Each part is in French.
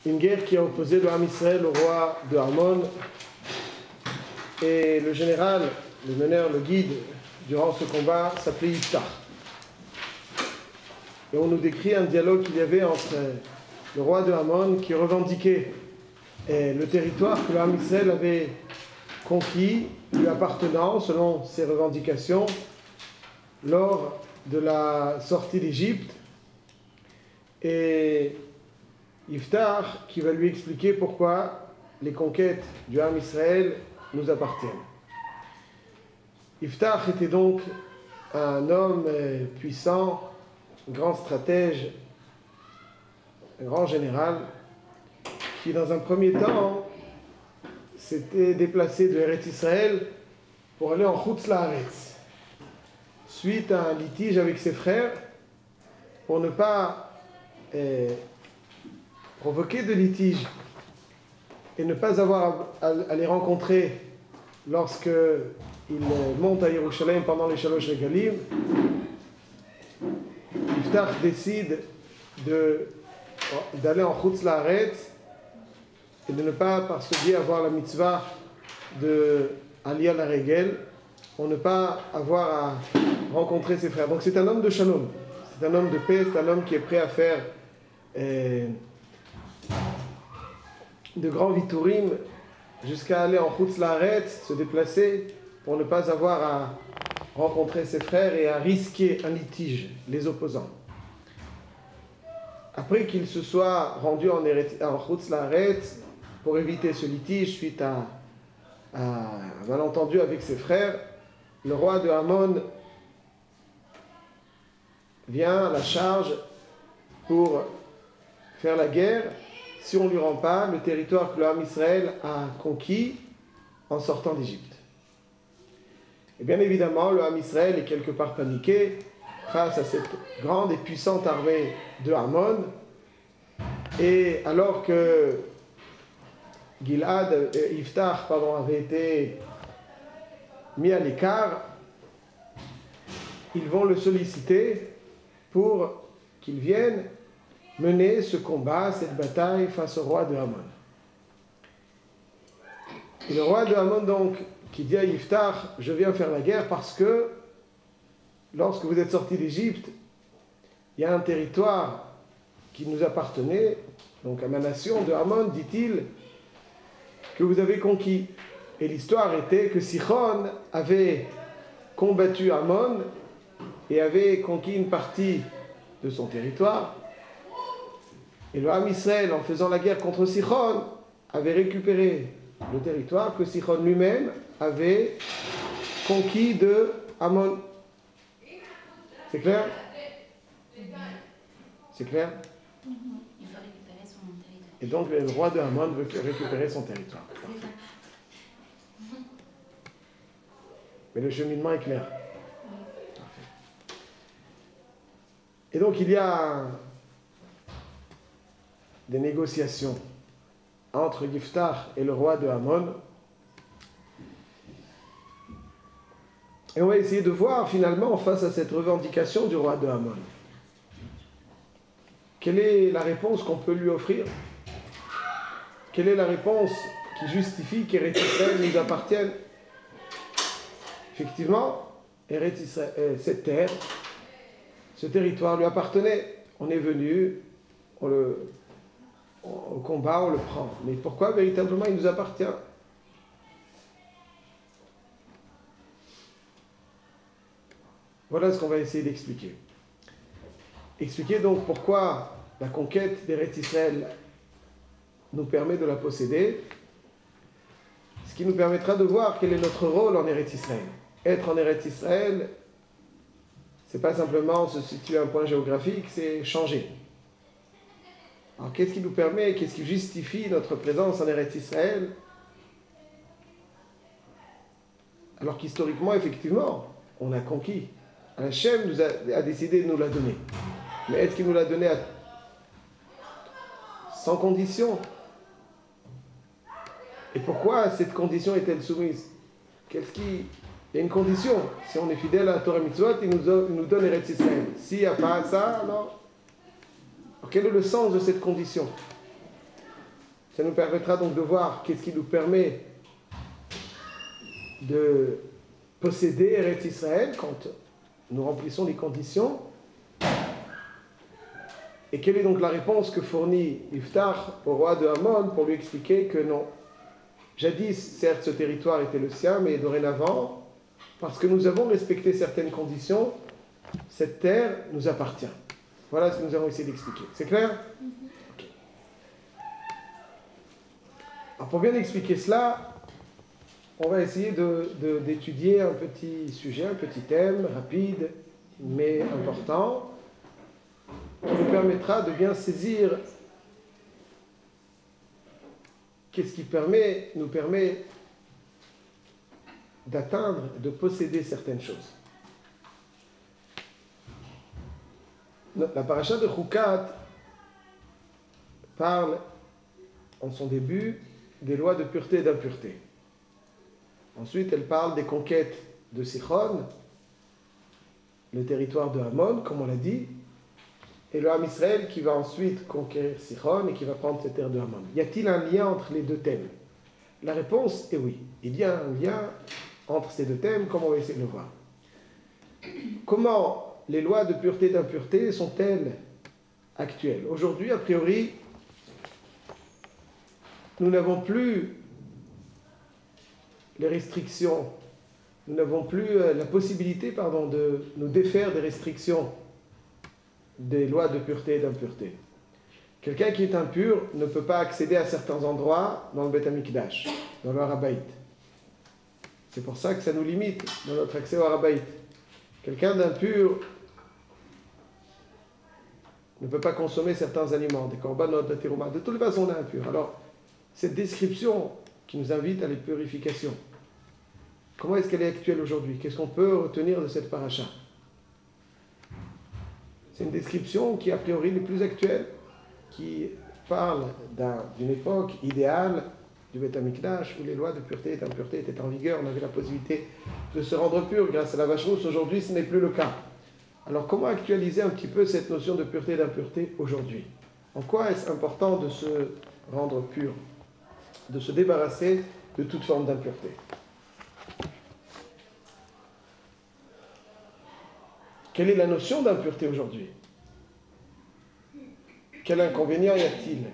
une guerre qui a opposé le Ham Israël au roi de Ammon. Et le général, le meneur, le guide durant ce combat s'appelait Yiftach. Et on nous décrit un dialogue qu'il y avait entre le roi de Ammon qui revendiquait le territoire que le Ham Israël avait conquis, lui appartenant selon ses revendications lors de la sortie d'Égypte, et Yiftach qui va lui expliquer pourquoi les conquêtes du Ham Israël nous appartiennent. Yiftach était donc un homme puissant, un grand stratège, un grand général, qui dans un premier temps s'était déplacé de Eretz Israël pour aller en Chutz Laaretz, suite à un litige avec ses frères, pour ne pas provoquer de litige et ne pas avoir à les rencontrer lorsque il monte à Yerushalayim pendant les Shalosh Regalim. Yiftach décide d'aller en Chutz Laaretz et de ne pas par ce biais avoir la mitzvah de Aliyah Laregel, pour ne pas avoir à rencontrer ses frères. Donc c'est un homme de shalom, c'est un homme de paix, c'est un homme qui est prêt à faire de grands viturim jusqu'à aller en Chutz Laaretz, se déplacer pour ne pas avoir à rencontrer ses frères et à risquer un litige, les opposants. Après qu'il se soit rendu en Chutz Laaretz pour éviter ce litige suite à un malentendu avec ses frères, le roi de Ammon vient à la charge pour faire la guerre si on ne lui rend pas le territoire que le Ham Israël a conquis en sortant d'Égypte. Et bien évidemment, le Ham Israël est quelque part paniqué face à cette grande et puissante armée de Ammon. Et alors que Yiftach avait été mis à l'écart, ils vont le solliciter pour qu'il vienne mener ce combat, cette bataille face au roi de Ammon. Et le roi de Ammon donc, qui dit à Yiftach, je viens faire la guerre parce que lorsque vous êtes sortis d'Égypte, il y a un territoire qui nous appartenait, donc à ma nation de Ammon, dit-il, que vous avez conquis. Et l'histoire était que Sichon avait combattu Ammon et avait conquis une partie de son territoire. Et le Ham Israël, en faisant la guerre contre Sichon, avait récupéré le territoire que Sichon lui-même avait conquis de Ammon. C'est clair? C'est clair? Il faut récupérer son territoire. Et donc le roi de Ammon veut récupérer son territoire. Mais le cheminement est clair. Et donc il y a des négociations entre Yiftach et le roi de Ammon. Et on va essayer de voir finalement face à cette revendication du roi de Ammon, quelle est la réponse qu'on peut lui offrir? Quelle est la réponse qui justifie qu'Eretz Israël nous appartienne? Effectivement, Eretz Israël, cette terre, ce territoire lui appartenait. On est venu, au combat, on le prend. Mais pourquoi véritablement il nous appartient? Voilà ce qu'on va essayer d'expliquer. Expliquer donc pourquoi la conquête d'Eretz Israël nous permet de la posséder, ce qui nous permettra de voir quel est notre rôle en Eretz Israël. Être en Eretz Israël, c'est pas simplement se situer à un point géographique, c'est changer. Alors qu'est-ce qui nous permet, qu'est-ce qui justifie notre présence en Eretz Israël? Alors qu'historiquement, effectivement, on a conquis. Hachem a décidé de nous la donner. Mais est-ce qu'il nous l'a donné sans condition? Et pourquoi cette condition est-elle soumise? Il y a une condition. Si on est fidèle à la Torah Mitzvot, il nous donne Eretz Israël. S'il n'y a pas ça, alors quel est le sens de cette condition? Ça nous permettra donc de voir qu'est-ce qui nous permet de posséder Eretz Israël quand nous remplissons les conditions. Et quelle est donc la réponse que fournit Iftach au roi de Hamon pour lui expliquer que non. Jadis, certes, ce territoire était le sien, mais dorénavant, parce que nous avons respecté certaines conditions, cette terre nous appartient. Voilà ce que nous avons essayé d'expliquer. C'est clair? Okay. Alors pour bien expliquer cela, on va essayer d'étudier un petit sujet, un petit thème rapide, mais important, qui nous permettra de bien saisir qu'est-ce qui nous permet d'atteindre, de posséder certaines choses. La paracha de Chukat parle, en son début, des lois de pureté et d'impureté. Ensuite, elle parle des conquêtes de Sichon, le territoire de Hamon, comme on l'a dit, et le Ham Israël qui va ensuite conquérir Sichon et qui va prendre cette terre de Hamon. Y a-t-il un lien entre les deux thèmes? La réponse est oui. Il y a un lien entre ces deux thèmes, comme on va essayer de le voir. Comment les lois de pureté et d'impureté sont-elles actuelles? Aujourd'hui, a priori, nous n'avons plus les restrictions, nous n'avons plus la possibilité, de nous défaire des restrictions des lois de pureté et d'impureté. Quelqu'un qui est impur ne peut pas accéder à certains endroits dans le Beth Amikdash, dans le Harabaït. C'est pour ça que ça nous limite dans notre accès au Harabaït. Quelqu'un d'impur ne peut pas consommer certains aliments, des korbanot, de terouma. De toute façon, on est impur. Alors, cette description qui nous invite à la purification, comment est-ce qu'elle est actuelle aujourd'hui? Qu'est-ce qu'on peut retenir de cette paracha? C'est une description qui, a priori, est plus actuelle, qui parle d'une époque idéale du Beth Amikdash où les lois de pureté et d'impureté étaient en vigueur. On avait la possibilité de se rendre pur grâce à la vache rousse. Aujourd'hui, ce n'est plus le cas. Alors, comment actualiser un petit peu cette notion de pureté et d'impureté aujourd'hui? En quoi est-ce important de se rendre pur, de se débarrasser de toute forme d'impureté? Quelle est la notion d'impureté aujourd'hui? Quel inconvénient y a-t-il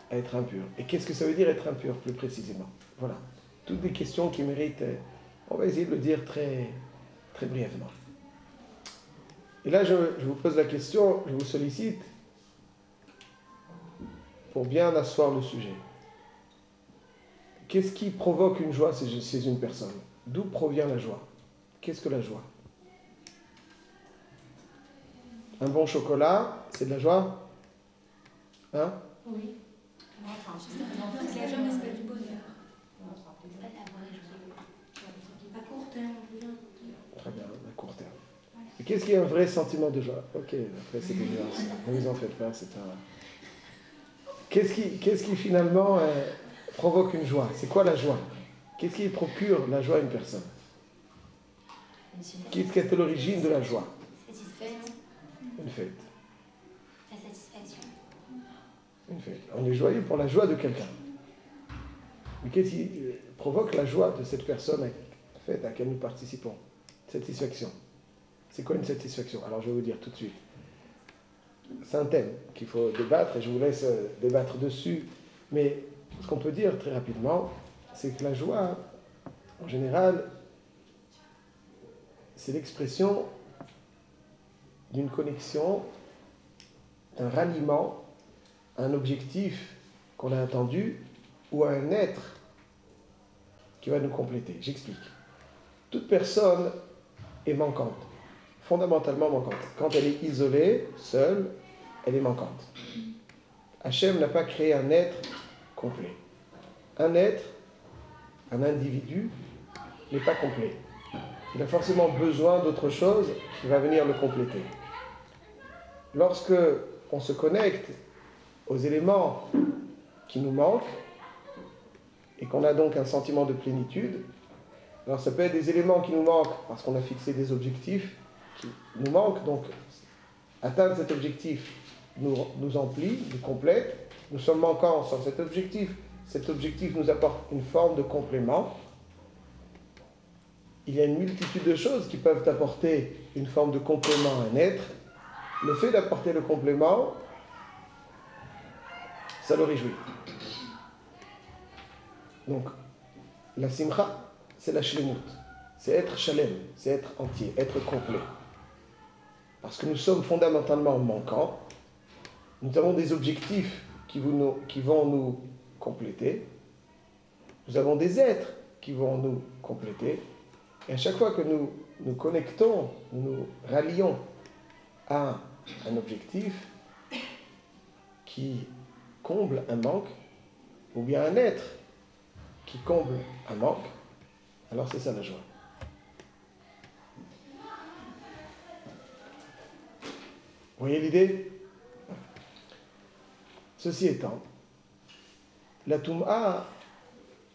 à être impur? Et qu'est-ce que ça veut dire être impur, plus précisément? Voilà. Toutes des questions qui méritent... On va essayer de le dire très, très brièvement. Et là, je vous pose la question, je vous sollicite pour bien asseoir le sujet. Qu'est-ce qui provoque une joie chez une personne? D'où provient la joie? Qu'est-ce que la joie? Un bon chocolat, c'est de la joie? Hein? Oui. Enfin, je sais pas, dans toute la joie, mais c'est pas du bonheur. C'est pas de la vraie joie. À court terme, bien. Très bien, à court terme. Et qu'est-ce qui est un vrai sentiment de joie? Ok, après c'est des nuances. Ne vous en faites pas, c'est un... Qu'est-ce qui finalement provoque une joie? C'est quoi la joie? Qu'est-ce qui procure la joie à une personne? Qu'est-ce qui est à l'origine de la joie? Une fête. La satisfaction. Une fête. On est joyeux pour la joie de quelqu'un. Mais qu'est-ce qui provoque la joie de cette personne à laquelle nous participons? Satisfaction. C'est quoi une satisfaction? Alors je vais vous dire tout de suite. C'est un thème qu'il faut débattre et je vous laisse débattre dessus. Mais ce qu'on peut dire très rapidement, c'est que la joie, en général, c'est l'expression d'une connexion, d'un ralliement à un objectif qu'on a attendu ou à un être qui va nous compléter. J'explique. Toute personne est manquante, fondamentalement manquante. Quand elle est isolée, seule, elle est manquante. Hachem n'a pas créé un être complet. Un être, un individu, n'est pas complet. Il a forcément besoin d'autre chose qui va venir le compléter. Lorsque on se connecte aux éléments qui nous manquent et qu'on a donc un sentiment de plénitude, alors ça peut être des éléments qui nous manquent parce qu'on a fixé des objectifs qui nous manquent, donc atteindre cet objectif nous emplit, nous complète, nous sommes manquants sur cet objectif nous apporte une forme de complément. Il y a une multitude de choses qui peuvent apporter une forme de complément à un être. Le fait d'apporter le complément, ça le réjouit. Donc, la simcha, c'est la shlemut. C'est être shalem, c'est être entier, être complet. Parce que nous sommes fondamentalement manquants. Nous avons des objectifs qui vont nous compléter. Nous avons des êtres qui vont nous compléter. Et à chaque fois que nous nous connectons, nous rallions à un objectif qui comble un manque, ou bien un être qui comble un manque, alors c'est ça la joie. Vous voyez l'idée? Ceci étant, la Toum'a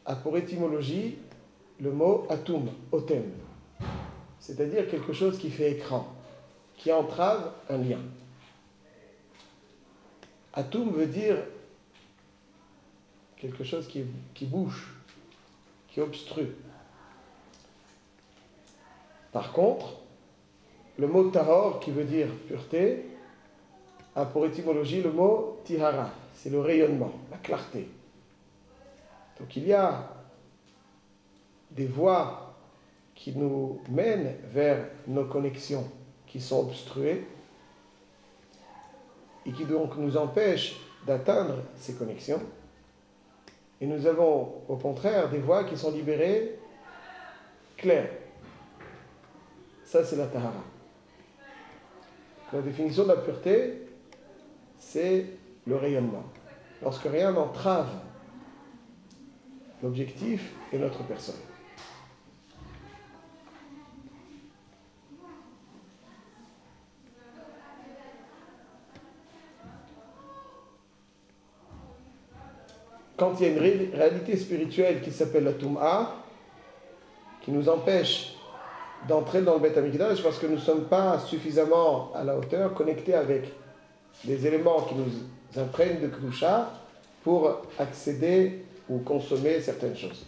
a pour étymologie le mot atum, otem, c'est-à-dire quelque chose qui fait écran, qui entrave un lien. Atum veut dire quelque chose qui bouche, qui obstrue. Par contre, le mot tahor, qui veut dire pureté, a pour étymologie le mot tihara, c'est le rayonnement, la clarté. Donc il y a des voies qui nous mènent vers nos connexions qui sont obstruées et qui donc nous empêchent d'atteindre ces connexions. Et nous avons au contraire des voies qui sont libérées, claires. Ça, c'est la tahara. La définition de la pureté, c'est le rayonnement. Lorsque rien n'entrave l'objectif et notre personne. Quand il y a une réalité spirituelle qui s'appelle la Toum'a, qui nous empêche d'entrer dans le Beth Amikdash parce que nous ne sommes pas suffisamment à la hauteur, connectés avec des éléments qui nous imprègnent de Kedusha pour accéder ou consommer certaines choses.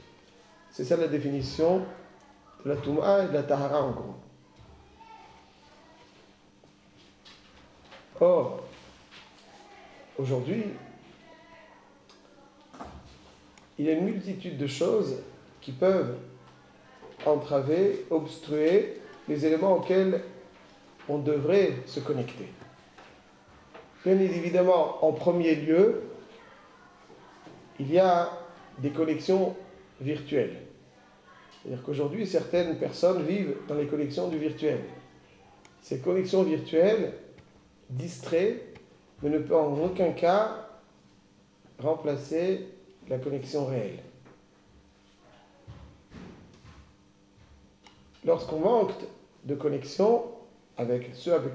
C'est ça la définition de la Toum'a et de la Tahara en gros. Or, aujourd'hui, il y a une multitude de choses qui peuvent entraver, obstruer les éléments auxquels on devrait se connecter. Bien évidemment, en premier lieu, il y a des connexions virtuelles. C'est-à-dire qu'aujourd'hui, certaines personnes vivent dans les connexions du virtuel. Ces connexions virtuelles distraient, mais ne peuvent en aucun cas remplacer la connexion réelle. Lorsqu'on manque de connexion avec ceux avec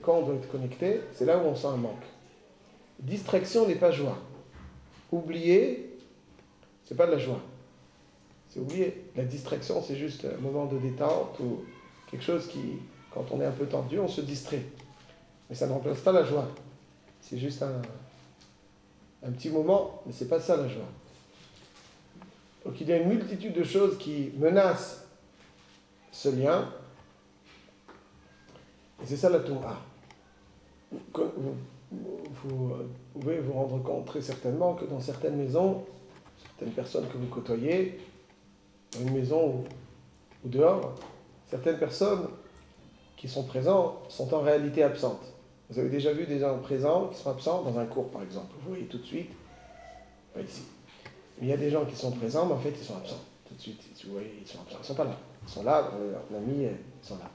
quoi on doit être connecté, c'est là où on sent un manque. Distraction n'est pas joie. Oublier, c'est pas de la joie. C'est oublier. La distraction, c'est juste un moment de détente ou quelque chose qui, quand on est un peu tendu, on se distrait. Mais ça ne remplace pas la joie. C'est juste un petit moment, mais c'est pas ça la joie. Donc il y a une multitude de choses qui menacent ce lien. Et c'est ça la Toum'a. Vous pouvez vous rendre compte très certainement que dans certaines maisons, certaines personnes que vous côtoyez, dans une maison ou dehors, certaines personnes qui sont présentes sont en réalité absentes. Vous avez déjà vu des gens présents qui sont absents dans un cours, par exemple. Vous voyez tout de suite, pas ici. Mais il y a des gens qui sont présents, mais en fait, ils sont absents. Tout de suite, vous voyez, ils sont absents. Ils ne sont pas là. Ils sont là, leurs amis, ils sont là.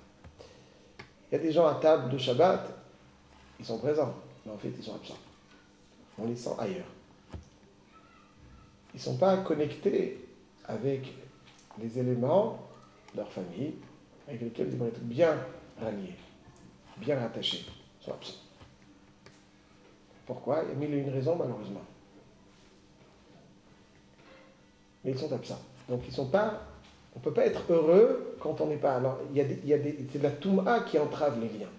Il y a des gens à table de Shabbat, ils sont présents, mais en fait, ils sont absents. On les sent ailleurs. Ils ne sont pas connectés avec les éléments de leur famille, avec lesquels ils vont être bien ralliés, bien rattachés. Ils sont absents. Pourquoi? Il y a mille et une raisons, malheureusement. Mais ils sont absents. Donc, ils sont pas... On ne peut pas être heureux quand on n'est pas... Alors, c'est de la Toum'a qui entrave les liens.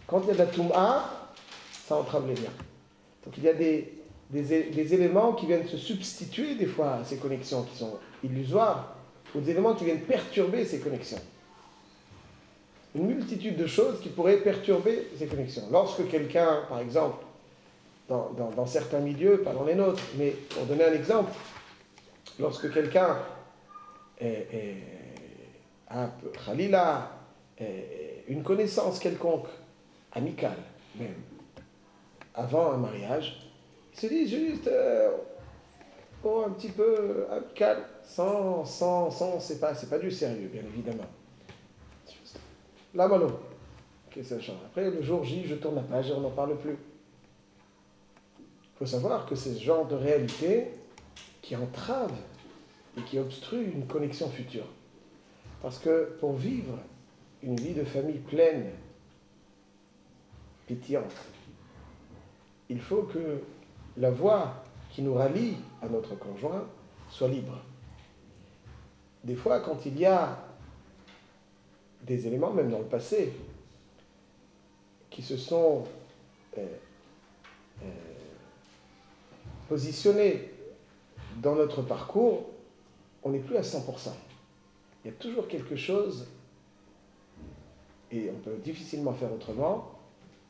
Quand il y a de la Toum'a, ça entrave les liens. Donc il y a des éléments qui viennent se substituer des fois à ces connexions qui sont illusoires, ou des éléments qui viennent perturber ces connexions. Une multitude de choses qui pourraient perturber ces connexions. Lorsque quelqu'un, par exemple, dans certains milieux, pas dans les nôtres, mais pour donner un exemple, lorsque quelqu'un a, khalila, une connaissance quelconque, amicale même, avant un mariage, il se dit juste, un petit peu amical, c'est pas du sérieux, bien évidemment. La mano. Okay, après, le jour J, je tourne la page et on n'en parle plus. Il faut savoir que c'est ce genre de réalité qui entrave et qui obstrue une connexion future. Parce que pour vivre une vie de famille pleine, pétillante, il faut que la voie qui nous rallie à notre conjoint soit libre. Des fois, quand il y a des éléments, même dans le passé, qui se sont positionnés dans notre parcours, on n'est plus à 100%. Il y a toujours quelque chose, et on peut difficilement faire autrement,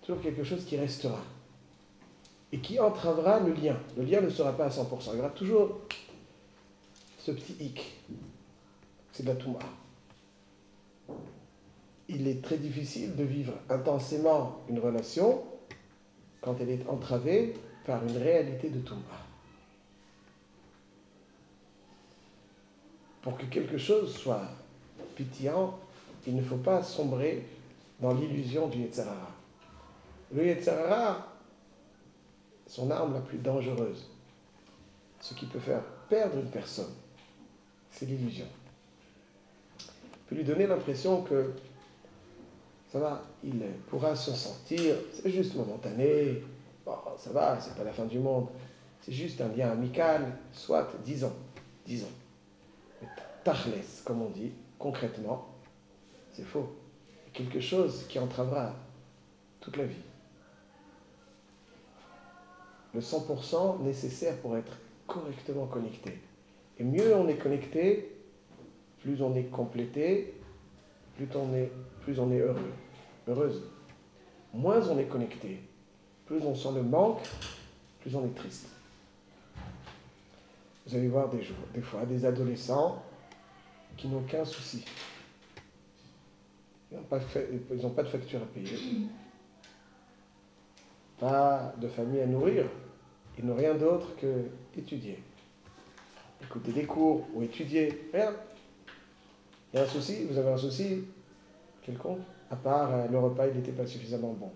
toujours quelque chose qui restera et qui entravera le lien. Le lien ne sera pas à 100%. Il y aura toujours ce petit hic. C'est de la touma. Il est très difficile de vivre intensément une relation quand elle est entravée par une réalité de touma. Pour que quelque chose soit pétillant, il ne faut pas sombrer dans l'illusion du Yetzer Hara. Le Yetzer Hara, son arme la plus dangereuse, ce qui peut faire perdre une personne, c'est l'illusion. Il peut lui donner l'impression que ça va, il pourra se sentir, c'est juste momentané, bon, ça va, c'est pas la fin du monde, c'est juste un lien amical, soit 10 ans. Mais tachles, comme on dit, concrètement, c'est faux. Quelque chose qui entravera toute la vie. Le 100% nécessaire pour être correctement connecté. Et mieux on est connecté, plus on est complété, plus on est heureux, heureuse. Moins on est connecté, plus on sent le manque, plus on est triste. Vous allez voir des fois des adolescents qui n'ont aucun souci. Ils n'ont pas de facture à payer, pas de famille à nourrir. Ils n'ont rien d'autre qu'étudier. Écouter des cours ou étudier, rien. Il y a un souci, vous avez un souci quelconque, à part le repas, il n'était pas suffisamment bon.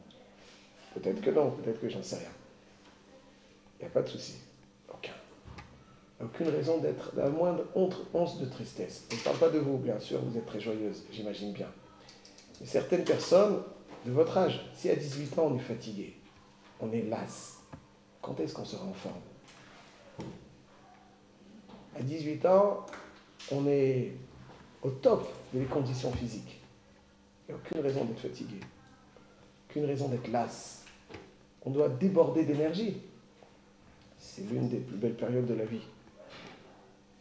Peut-être que non, peut-être que j'en sais rien. Il n'y a pas de souci. Aucun. Aucune raison d'être la moindre once de tristesse. Je ne parle pas de vous, bien sûr, vous êtes très joyeuse, j'imagine bien. Mais certaines personnes de votre âge, si à 18 ans on est fatigué, on est las, quand est-ce qu'on sera en forme? À 18 ans, on est au top des conditions physiques. Il n'y a aucune raison d'être fatigué, aucune raison d'être las. On doit déborder d'énergie. C'est l'une des plus belles périodes de la vie.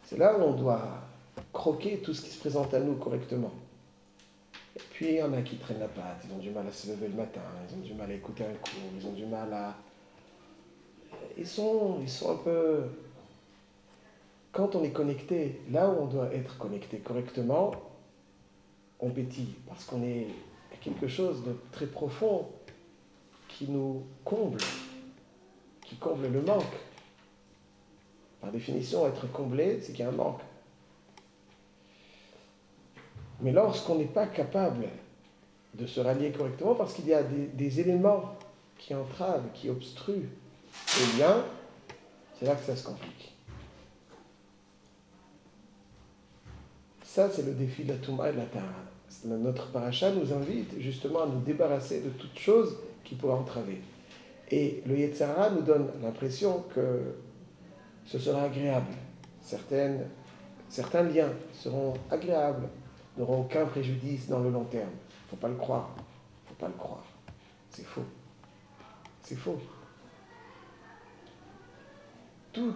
C'est là où on doit croquer tout ce qui se présente à nous correctement. Et puis il y en a qui traînent la patte, ils ont du mal à se lever le matin, ils ont du mal à écouter un cours, ils ont du mal à... Ils sont un peu... Quand on est connecté, là où on doit être connecté correctement, on pétille, parce qu'on est quelque chose de très profond qui nous comble, qui comble le manque. Par définition, être comblé, c'est qu'il y a un manque. Mais lorsqu'on n'est pas capable de se rallier correctement, parce qu'il y a des éléments qui entravent, qui obstruent le lien, c'est là que ça se complique. Ça, c'est le défi de la Touma et de la Tahara. Notre paracha nous invite justement à nous débarrasser de toutes choses qui pourraient entraver. Et le Yetzer Hara nous donne l'impression que ce sera agréable. Certains liens seront agréables, n'auront aucun préjudice dans le long terme. Il ne faut pas le croire. Il ne faut pas le croire. C'est faux. C'est faux. tout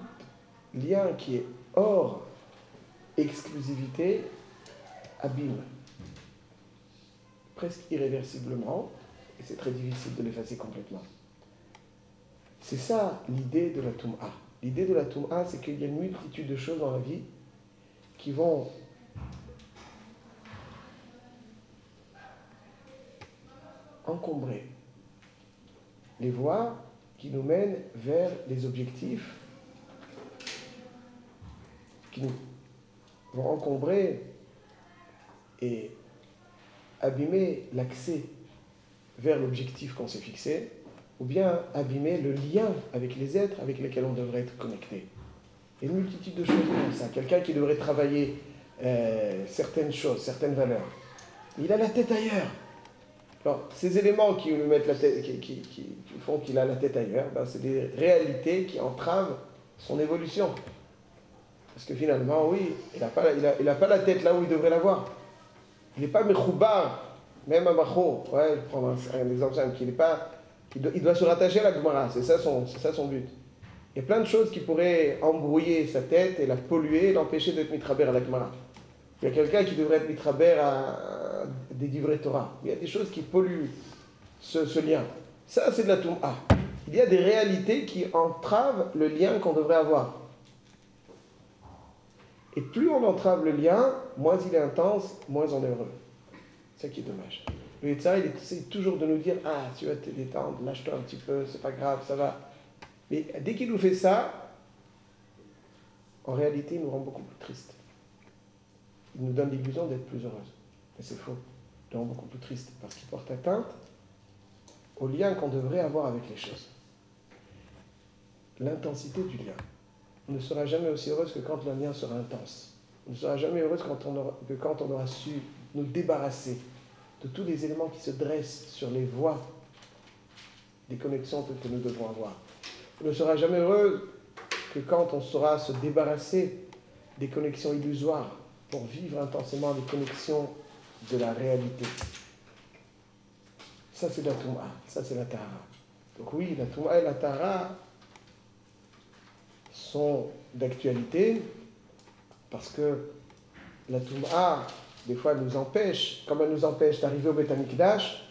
lien qui est hors exclusivité abîme, presque irréversiblement, et c'est très difficile de l'effacer complètement. C'est ça l'idée de la Toum'a. L'idée de la Toum'a, c'est qu'il y a une multitude de choses dans la vie qui vont encombrer les voies qui nous mènent vers les objectifs, qui nous vont encombrer et abîmer l'accès vers l'objectif qu'on s'est fixé, ou bien abîmer le lien avec les êtres avec lesquels on devrait être connecté. Il y a une multitude de choses comme ça. Quelqu'un qui devrait travailler certaines choses, certaines valeurs, il a la tête ailleurs. Alors, ces éléments qui lui mettent la tête, qui font qu'il a la tête ailleurs, ben, c'est des réalités qui entravent son évolution. Parce que finalement, oui, il n'a pas la tête là où il devrait l'avoir. Il n'est pas mechoubar, même à Macho. Ouais, je prends un exemple simple, il doit se rattacher à la Gemara, c'est ça son but. Il y a plein de choses qui pourraient embrouiller sa tête et la polluer, l'empêcher d'être mitraber à la Gemara. Il y a quelqu'un qui devrait être mitraber à des divrei Torah. Il y a des choses qui polluent ce lien. Ça, c'est de la Toum'a. Il y a des réalités qui entravent le lien qu'on devrait avoir. Et plus on entrave le lien, moins il est intense, moins on est heureux. C'est ça qui est dommage. Le Yetzirah, il essaie toujours de nous dire « Ah, tu vas te détendre, lâche-toi un petit peu, c'est pas grave, ça va. » Mais dès qu'il nous fait ça, en réalité, il nous rend beaucoup plus tristes. Il nous donne l'illusion d'être plus heureuses. Mais c'est faux. Il nous rend beaucoup plus tristes parce qu'il porte atteinte au lien qu'on devrait avoir avec les choses. L'intensité du lien. On ne sera jamais aussi heureuse que quand le lien sera intense. On ne sera jamais heureuse que quand on aura su nous débarrasser de tous les éléments qui se dressent sur les voies des connexions que nous devons avoir. On ne sera jamais heureux que quand on saura se débarrasser des connexions illusoires pour vivre intensément les connexions de la réalité. Ça, c'est la Toum'a, ça, c'est la Tahara. Donc oui, la Toum'a et la Tahara sont d'actualité parce que la Toum'a, des fois, elle nous empêche, comme elle nous empêche d'arriver au Beth Amikdash,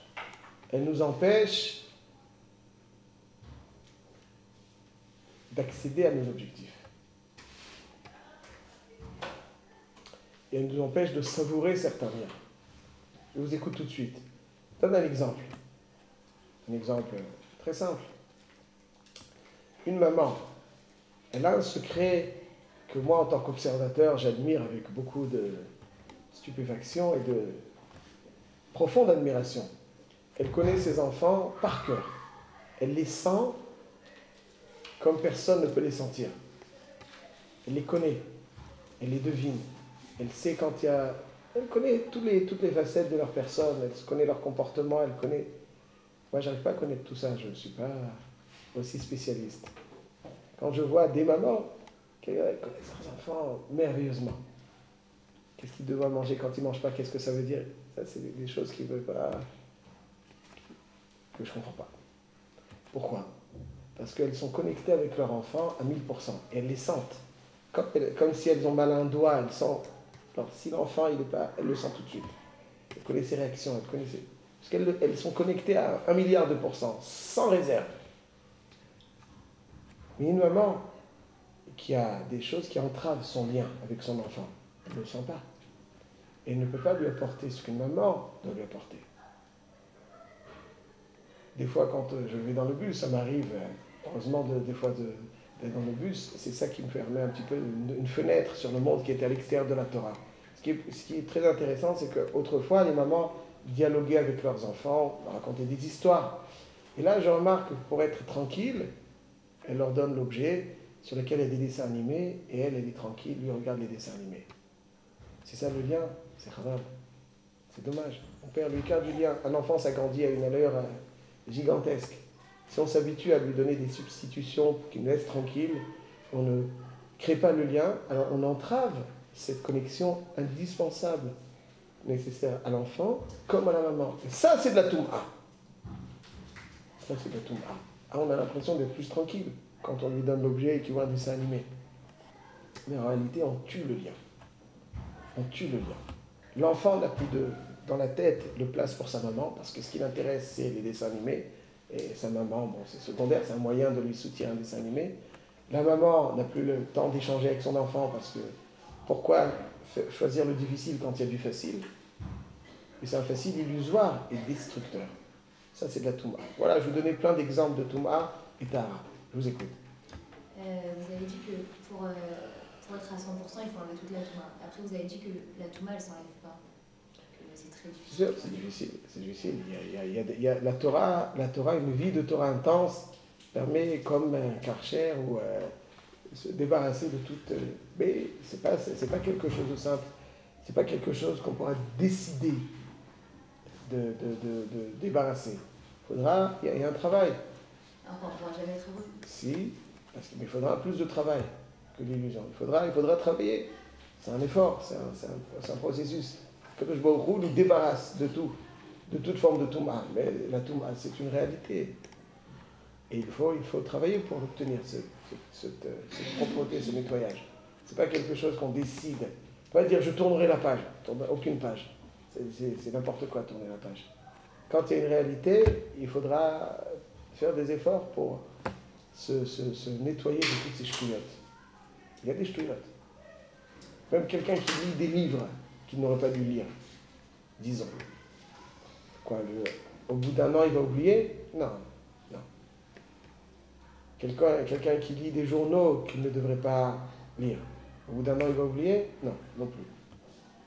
elle nous empêche d'accéder à nos objectifs. Et elle nous empêche de savourer certains liens. Je vous écoute tout de suite. Je donne un exemple. Un exemple très simple. Une maman, elle a un secret que moi, en tant qu'observateur, j'admire avec beaucoup de stupéfaction et de profonde admiration. Elle connaît ses enfants par cœur. Elle les sent comme personne ne peut les sentir. Elle les connaît, elle les devine. Elle sait quand il y a... Elle connaît toutes les facettes de leur personne, elle connaît leur comportement, elle connaît... Moi, je n'arrive pas à connaître tout ça, je ne suis pas aussi spécialiste. Quand je vois des mamans qui connaissent leurs enfants merveilleusement, qu'est-ce qu'ils doivent manger quand ils ne mangent pas, qu'est-ce que ça veut dire? Ça, c'est des choses qui ne veulent pas... que je ne comprends pas. Pourquoi? Parce qu'elles sont connectées avec leur enfant à 1000%, et elles les sentent. Comme si elles ont mal à un doigt, elles sentent. Alors, si l'enfant, il n'est pas, elle le sent tout de suite. Elle connaît ses réactions, elle connaît ses... Parce qu'elles sont connectées à 1 milliard de pourcents, sans réserve. Mais une maman qui a des choses qui entravent son lien avec son enfant, elle ne le sent pas. Et elle ne peut pas lui apporter ce qu'une maman doit lui apporter. Des fois, quand je vais dans le bus, ça m'arrive, heureusement, des fois d'être dans le bus, c'est ça qui me permet un petit peu une fenêtre sur le monde qui est à l'extérieur de la Torah. Ce qui est très intéressant, c'est qu'autrefois, les mamans dialoguaient avec leurs enfants, racontaient des histoires. Et là, je remarque que pour être tranquille, elle leur donne l'objet sur lequel il y a des dessins animés, et elle est tranquille, lui regarde les dessins animés. C'est ça le lien, c'est grave. C'est dommage. On perd le cœur du lien. Un enfant s'agrandit à une allure gigantesque. Si on s'habitue à lui donner des substitutions pour qu'il nous laisse tranquille, on ne crée pas le lien, alors on entrave cette connexion indispensable, nécessaire à l'enfant comme à la maman. Et ça, c'est de la Toum'a. Ça, c'est de la Toum'a. on a l'impression d'être plus tranquille quand on lui donne l'objet et qu'il voit un dessin animé. Mais en réalité, on tue le lien. On tue le lien. L'enfant n'a plus dans la tête de place pour sa maman, parce que ce qui l'intéresse, c'est les dessins animés. Et sa maman, bon, c'est secondaire, c'est un moyen de lui soutirer un dessin animé. La maman n'a plus le temps d'échanger avec son enfant, parce que pourquoi choisir le difficile quand il y a du facile? Et c'est un facile illusoire et destructeur. Ça, c'est de la Touma. Voilà, je vous donnais plein d'exemples de Touma et Tahara. Je vous écoute. Vous avez dit que pour être à 100%, il faut enlever toute la Touma. Après, vous avez dit que la Touma, elle ne s'enlève pas. C'est très difficile. C'est difficile, c'est difficile. Il y a la Torah, une vie de Torah intense permet, comme un karcher, ou se débarrasser de toute... mais c'est pas quelque chose de simple. C'est pas quelque chose qu'on pourra décider de débarrasser. Il y a un travail. Alors, on ne pourra jamais être heureux. Si, mais il faudra plus de travail que l'illusion. Il faudra travailler. C'est un effort, c'est un processus. Kadosh Baruch Hu nous débarrasse de tout, de toute forme de Touma. Mais la Touma, c'est une réalité. Et il faut travailler pour obtenir cette propreté, ce nettoyage. C'est pas quelque chose qu'on décide. On va dire je tournerai la page. Aucune page. C'est n'importe quoi tourner la page. Quand il y a une réalité, il faudra faire des efforts pour se nettoyer de toutes ces ch'touillottes. Il y a des ch'touillottes. Même quelqu'un qui lit des livres qu'il n'aurait pas dû lire, disons. Quoi, au bout d'un an, il va oublier? Non. Quelqu'un qui lit des journaux qu'il ne devrait pas lire, au bout d'un an, il va oublier? Non plus.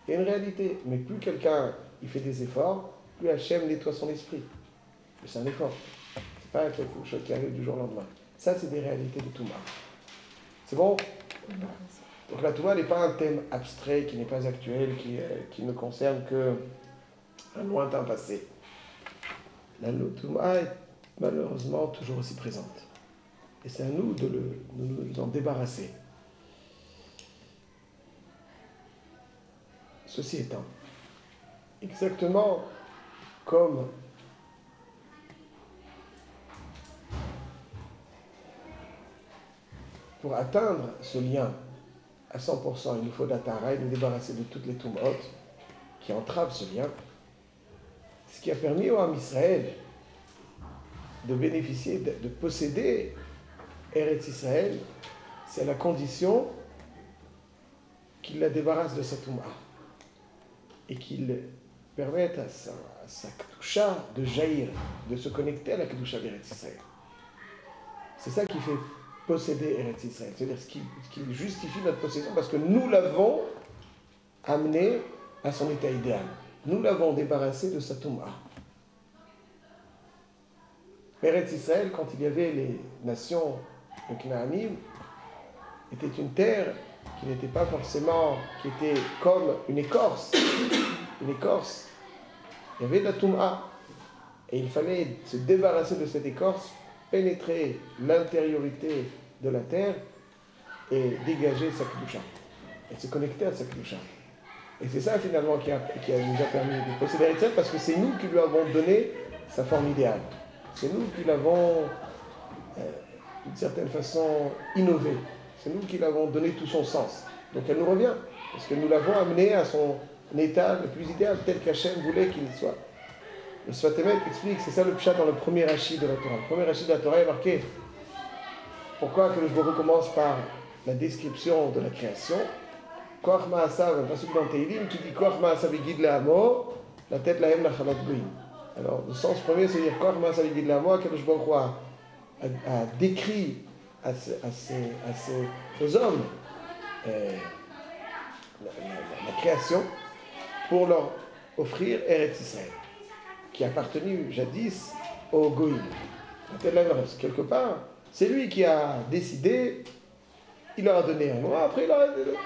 Il y a une réalité. Mais plus quelqu'un il fait des efforts, plus Hachem nettoie son esprit. Mais c'est un effort. C'est pas quelque chose qui arrive du jour au lendemain. Ça, c'est des réalités de Touma. C'est bon? Donc la Touma n'est pas un thème abstrait, qui n'est pas actuel, qui ne concerne qu'un lointain passé. La Touma est malheureusement toujours aussi présente. Et c'est à nous de nous en débarrasser. Ceci étant, exactement comme pour atteindre ce lien à 100%, il nous faut de la Tahara et nous débarrasser de toutes les Toumot qui entravent ce lien. Ce qui a permis au Ham Israël de bénéficier, de posséder Eretz Israël, c'est à la condition qu'il la débarrasse de sa Touma et qu'il permette à sa Kedusha de jaillir, de se connecter à la Kedusha d'Eretz Israël. C'est ça qui fait posséder Eretz Israël, c'est-à-dire ce qui justifie notre possession, parce que nous l'avons amené à son état idéal. Nous l'avons débarrassé de sa Touma. Eretz Israël, quand il y avait les nations de Canaanim, était une terre qui n'était pas forcément, qui était comme une écorce. Une écorce. Il y avait de la Touma. Et il fallait se débarrasser de cette écorce, pénétrer l'intériorité de la terre et dégager sa Kedusha. Et se connecter à sa Kedusha. Et c'est ça finalement qui nous a permis de posséder Eretz Israël, parce que c'est nous qui lui avons donné sa forme idéale. C'est nous qui l'avons, d'une certaine façon, innové. C'est nous qui l'avons donné tout son sens. Donc elle nous revient, parce que nous l'avons amené à son état le plus idéal, tel qu'Hachem voulait qu'il soit. Le Sfat Emet explique, c'est ça le pshat dans le premier Rashi de la Torah. Le premier Rashi de la Torah est marqué. Pourquoi que le Jborou commence par la description de la création? Koach Ma'asav, un passage dans Teilim qui dit Koach Ma'asav Yigid Le'amo, la tête Lahem Lachalat Goïm. Alors, le sens premier, c'est dire Koach Ma'asav Yigid Le'amo, que le Jborou a décrit aux hommes la création pour leur offrir Eretz Israël, qui a appartenu jadis au Goïm. Quelque part, c'est lui qui a décidé, il leur a donné un mois, après il leur a donné.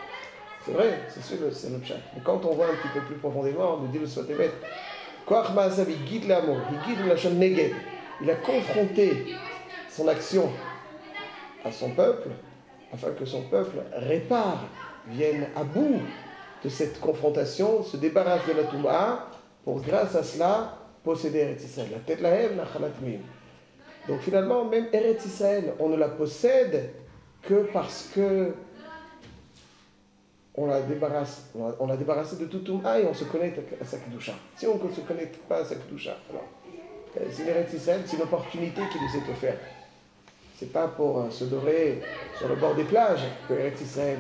C'est vrai, c'est le pshat. Mais quand on voit un petit peu plus profondément, on nous dit le Sfat Emet, Koach Ma'asav Yigid Le'amo, Yigid Lashon Neged, il a confronté son action à son peuple, afin que son peuple répare, vienne à bout de cette confrontation, se débarrasse de la Touma, pour grâce à cela posséder Eretz Israël. La tête Lahem, la Chalat Goïm. Donc finalement, même Eretz Israël, on ne la possède que parce que on la débarrasse de tout Touma et on se connecte à sa Kedusha. Si on ne se connecte pas à sa Kedusha, alors c'est l'Eretz Israël, c'est une opportunité qui nous est offerte. C'est pas pour se dorer sur le bord des plages que Eretz Israël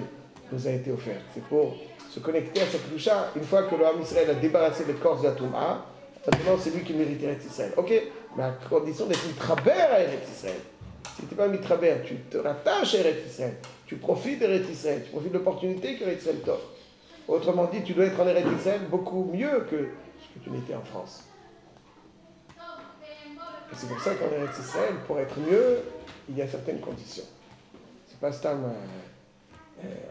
nous a été offert. C'est pour se connecter à sa Kedusha. Une fois que le Ham Israël a débarrassé le corps de la Touma, maintenant c'est lui qui mérite Eretz Israël. Ok, mais à condition d'être mitraber à Eretz Israël. Si tu n'es pas mitraber, tu te rattaches à Eretz Israël. Tu profites d'Eretz Israël, tu profites de l'opportunité qu'Eretz Israël t'offre. Autrement dit, tu dois être en Eretz Israël beaucoup mieux que ce que tu n'étais en France. Et c'est pour ça qu'en Eretz Israël, pour être mieux, il y a certaines conditions. C'est pas stam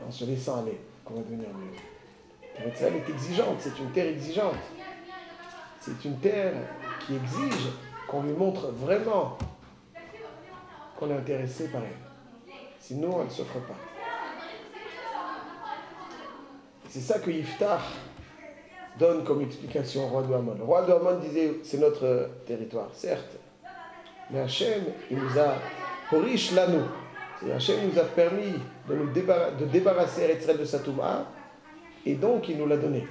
en se laissant aller qu'on va devenir mieux. Eretz Israël est exigeante, c'est une terre exigeante. C'est une terre qui exige qu'on lui montre vraiment qu'on est intéressé par elle. Sinon, elle ne s'offre pas. C'est ça que Yiftach donne comme explication au roi de Hamon. Le roi de Hamon disait, c'est notre territoire, certes. Mais Hachem, il nous a riche là nous. Hachem nous a permis de débarrasser Eretz Israël de sa Touma, et donc il nous l'a donné.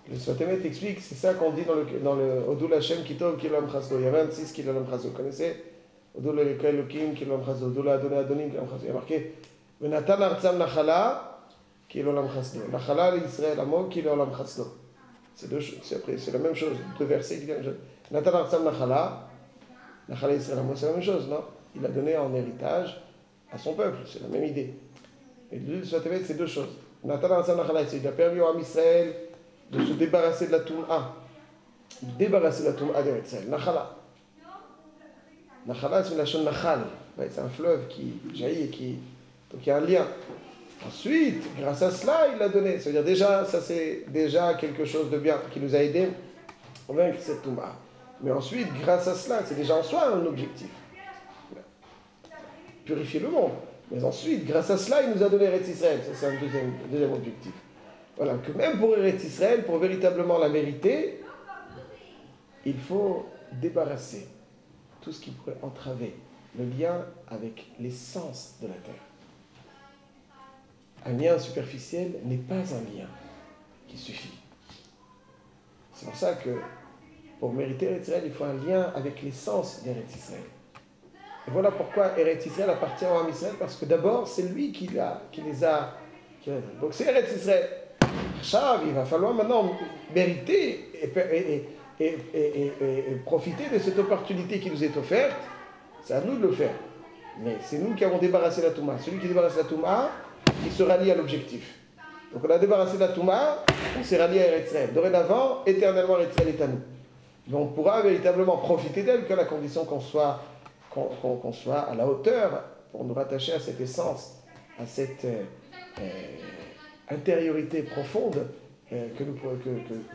Le Sfatemet explique, c'est ça qu'on dit dans le Odul Hachem Kitov Kilam Chasdo. Il y a 26 Kilam Chasdo. Vous connaissez Odul Elokim Kilam Chasdo. Odul Adonai Adonim Kilam Chasdo. Il y a marqué Venatan Artsam Nachala Kilam Chasdo. Nachala l'Israël Amo Kilam Chasdo. C'est la même chose. Deux versets qui disent Venatan Artsam Nachala. Nachala Israël Amo, c'est la même chose, non? Il a donné en héritage à son peuple. C'est la même idée. Et le Sfatemet, c'est deux choses. Venatan Artsam Nachala, il a permis au Ham Israël de se débarrasser de la Touma. Débarrasser de la Touma d'Eretz Israël. Nachala. Nachala, c'est une lachon Nachal. C'est un fleuve qui jaillit et donc il y a un lien. Ensuite, grâce à cela, il l'a donné. Ça veut dire déjà, ça c'est déjà quelque chose de bien qui nous a aidés à vaincre cette Touma. Mais ensuite, grâce à cela, c'est déjà en soi un objectif. Purifier le monde. Mais ensuite, grâce à cela, il nous a donné Eretz Israël. Ça c'est un deuxième objectif. Voilà, que même pour Eretz Israël, pour véritablement la mériter, il faut débarrasser tout ce qui pourrait entraver le lien avec l'essence de la terre. Un lien superficiel n'est pas un lien qui suffit. C'est pour ça que pour mériter Eretz Israël, il faut un lien avec l'essence d'Eretz Israël. Et voilà pourquoi Eretz Israël appartient au Ham Israël, parce que d'abord, c'est lui qui les a. Donc c'est Eretz Israël. Il va falloir maintenant mériter et profiter de cette opportunité qui nous est offerte. C'est à nous de le faire. Mais c'est nous qui avons débarrassé la Touma. Celui qui débarrasse la Touma, il se rallie à l'objectif. Donc on a débarrassé la Touma, on s'est rallié à Eretz Israël. Dorénavant, éternellement, Eretz Israël est à nous. Mais on pourra véritablement profiter d'elle qu'à la condition qu'on soit à la hauteur pour nous rattacher à cette essence, à cette intériorité profonde que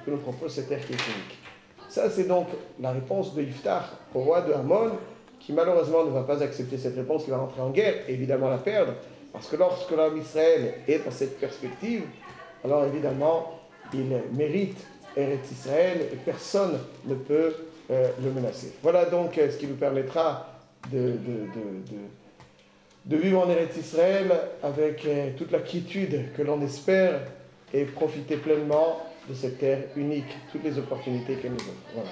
nous propose cette terre qui est unique. Ça, c'est donc la réponse de Yiftach au roi de Hamon, qui malheureusement ne va pas accepter cette réponse, qui va rentrer en guerre et évidemment la perdre, parce que lorsque l'homme Israël est dans cette perspective, alors évidemment, il mérite Eretz Israël et personne ne peut le menacer. Voilà donc ce qui nous permettra de vivre en Eretz Israël avec toute la quiétude que l'on espère et profiter pleinement de cette terre unique, toutes les opportunités qu'elle nous offre. Voilà.